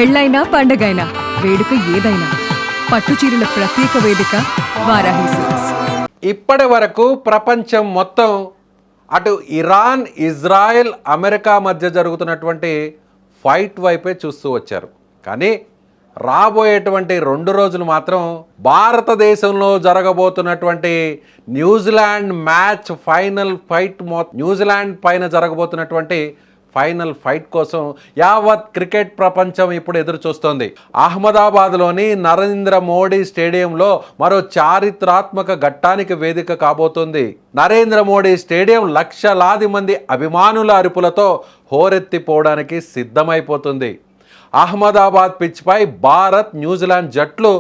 పెళ్ళైనా పండగైనా వేడుక ఏదైనా పట్టుచీరల ప్రత్యేక వేదిక వారాహి సిల్క్స్. ఇప్పటి వరకు ప్రపంచం మొత్తం అటు ఇరాన్, ఇజ్రాయెల్, అమెరికా మధ్య జరుగుతున్నటువంటి ఫైట్ వైపే చూస్తూ వచ్చారు. కానీ రాబోయేటువంటి 2 రోజులు మాత్రం భారతదేశంలో జరగబోతున్నటువంటి New Zealand match final fight, New Zealand పైన జరగబోతున్నటువంటి ఫైనల్ ఫైట్ కోసం యావత్ క్రికెట్ ప్రపంచం ఇప్పుడు ఎదురు చూస్తోంది. అహ్మదాబాద్లోని నరేంద్ర మోడీ స్టేడియంలో మరో చారిత్రాత్మక ఘట్టానికి వేదిక కాబోతుంది. నరేంద్ర మోడీ స్టేడియం లక్షలాది మంది అభిమానుల అరుపులతో హోరెత్తిపోవడానికి సిద్ధమైపోతుంది. అహ్మదాబాద్ పిచ్పై భారత్, న్యూజిలాండ్ జట్లు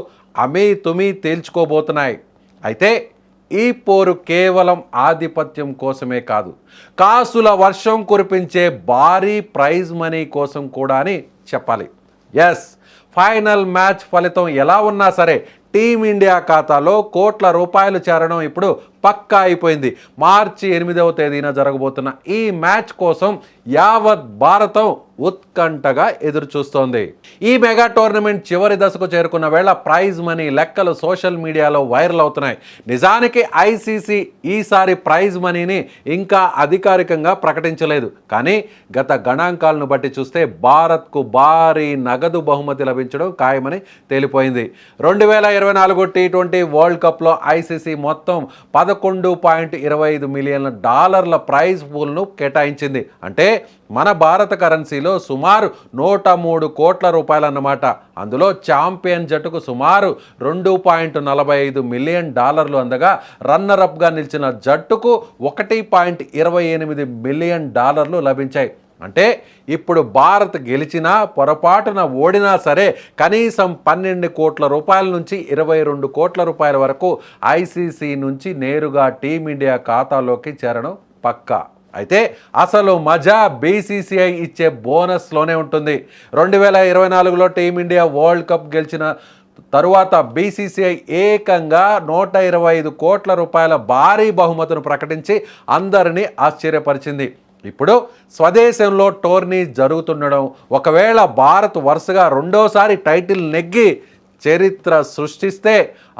అమీ తేల్చుకోబోతున్నాయి. అయితే ఈ పోరు కేవలం ఆధిపత్యం కోసమే కాదు, కాసుల వర్షం కురిపించే భారీ ప్రైజ్ మనీ కోసం కూడా అని చెప్పాలి. ఎస్, ఫైనల్ మ్యాచ్ ఫలితం ఎలా ఉన్నా సరే టీమిండియా ఖాతాలో కోట్ల రూపాయలు చేరడం ఇప్పుడు పక్కా అయిపోయింది. మార్చి 8వ తేదీన జరగబోతున్న ఈ మ్యాచ్ కోసం యావత్ భారతం ఉత్కంఠగా ఎదురు చూస్తోంది. ఈ మెగా టోర్నమెంట్ చివరి దశకు చేరుకున్న వేళ ప్రైజ్ మనీ లెక్కలు సోషల్ మీడియాలో వైరల్ అవుతున్నాయి. నిజానికి ఐసీసీ ఈసారి ప్రైజ్ మనీని ఇంకా అధికారికంగా ప్రకటించలేదు. కానీ గత గణాంకాలను బట్టి చూస్తే భారత్కు భారీ నగదు బహుమతి లభించడం ఖాయమని తేలిపోయింది. 2024 టీ20 వరల్డ్ కప్లో ఐసీసీ మొత్తం $11.25 మిలియన్ల ప్రైజ్ పూల్ను కేటాయించింది. అంటే మన భారత కరెన్సీలో సుమారు 103 కోట్ల రూపాయలు అన్నమాట. అందులో ఛాంపియన్ జట్టుకు సుమారు $2.45 మిలియన్ అందగా రన్నరప్గా నిలిచిన జట్టుకు $1.28 మిలియన్ లభించాయి. అంటే ఇప్పుడు భారత్ గెలిచినా, పొరపాటున ఓడినా సరే కనీసం 12 కోట్ల రూపాయల నుంచి 22 కోట్ల రూపాయల వరకు ఐసీసీ నుంచి నేరుగా టీమిండియా ఖాతాలోకి చేరడం పక్కా. అయితే అసలు మజా బీసీసీఐ ఇచ్చే బోనస్లోనే ఉంటుంది. 2024లో టీమిండియా వరల్డ్ కప్ గెలిచిన తరువాత బీసీసీఐ ఏకంగా 125 కోట్ల రూపాయల భారీ బహుమతిని ప్రకటించి అందరినీ ఆశ్చర్యపరిచింది. ఇప్పుడు స్వదేశంలో టోర్నీ జరుగుతుండడం, ఒకవేళ భారత్ వరుసగా 2వసారి టైటిల్ నెగ్గి చరిత్ర సృష్టిస్తే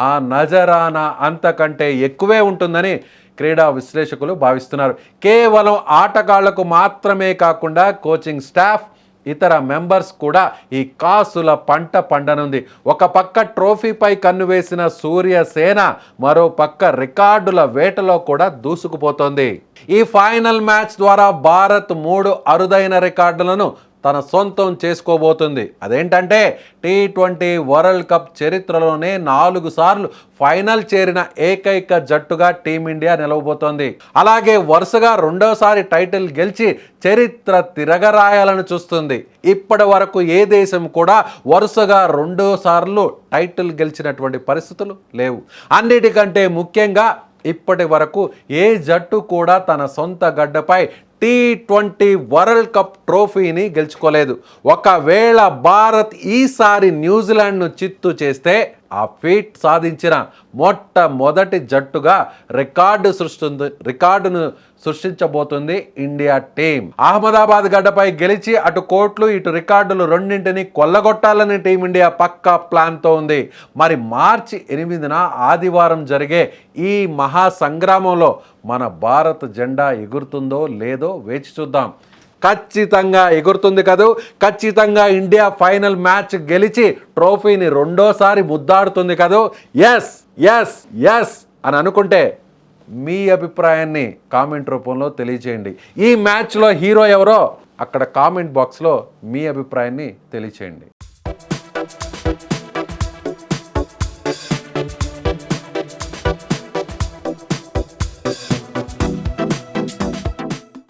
ఆ నజరానా అంతకంటే ఎక్కువే ఉంటుందని క్రీడా విశ్లేషకులు భావిస్తున్నారు. కేవలం ఆటగాళ్లకు మాత్రమే కాకుండా కోచింగ్ స్టాఫ్, ఇతర మెంబర్స్ కూడా ఈ కాసుల పంట పండనుంది. ఒక పక్క ట్రోఫీపై కన్ను వేసిన సూర్యసేన మరో పక్క రికార్డుల వేటలో కూడా దూసుకుపోతోంది. ఈ ఫైనల్ మ్యాచ్ ద్వారా భారత్ 3 అరుదైన రికార్డులను తన సొంతం చేసుకోబోతుంది. అదేంటంటే టీ20 వరల్డ్ కప్ చరిత్రలోనే 4 సార్లు ఫైనల్ చేరిన ఏకైక జట్టుగా టీమిండియా నిలవబోతోంది. అలాగే వరుసగా 2వసారి టైటిల్ గెలిచి చరిత్ర తిరగరాయాలని చూస్తుంది. ఇప్పటి వరకు ఏ దేశం కూడా వరుసగా 2 సార్లు టైటిల్ గెలిచినటువంటి పరిస్థితులు లేవు. అన్నిటికంటే ముఖ్యంగా ఇప్పటి వరకు ఏ జట్టు కూడా తన సొంత గడ్డపై టీ20 వరల్డ్ కప్ ట్రోఫీని గెలుచుకోలేదు. ఒకవేళ భారత్ ఈసారి న్యూజిలాండ్ను చిత్తు చేస్తే ఆ ఫీట్ సాధించిన మొట్టమొదటి జట్టుగా రికార్డును సృష్టించబోతుంది ఇండియా టీం. అహ్మదాబాద్ గడ్డపై గెలిచి అటు కోట్లు ఇటు రికార్డులు రెండింటిని కొల్లగొట్టాలని టీమిండియా పక్కా ప్లాన్తో ఉంది. మరి మార్చి 8న ఆదివారం జరిగే ఈ మహా సంగ్రామంలో మన భారత్ జెండా ఎగురుతుందో లేదో వేచి చూద్దాం. ఖచ్చితంగా ఎగురుతుంది కదూ. ఖచ్చితంగా ఇండియా ఫైనల్ మ్యాచ్ గెలిచి ట్రోఫీని 2వసారి ముద్దాడుతుంది కదూ. ఎస్ ఎస్ ఎస్ అని అనుకుంటే మీ అభిప్రాయాన్ని కామెంట్ రూపంలో తెలియచేయండి. ఈ మ్యాచ్లో హీరో ఎవరో అక్కడ కామెంట్ బాక్స్లో మీ అభిప్రాయాన్ని తెలియచేయండి.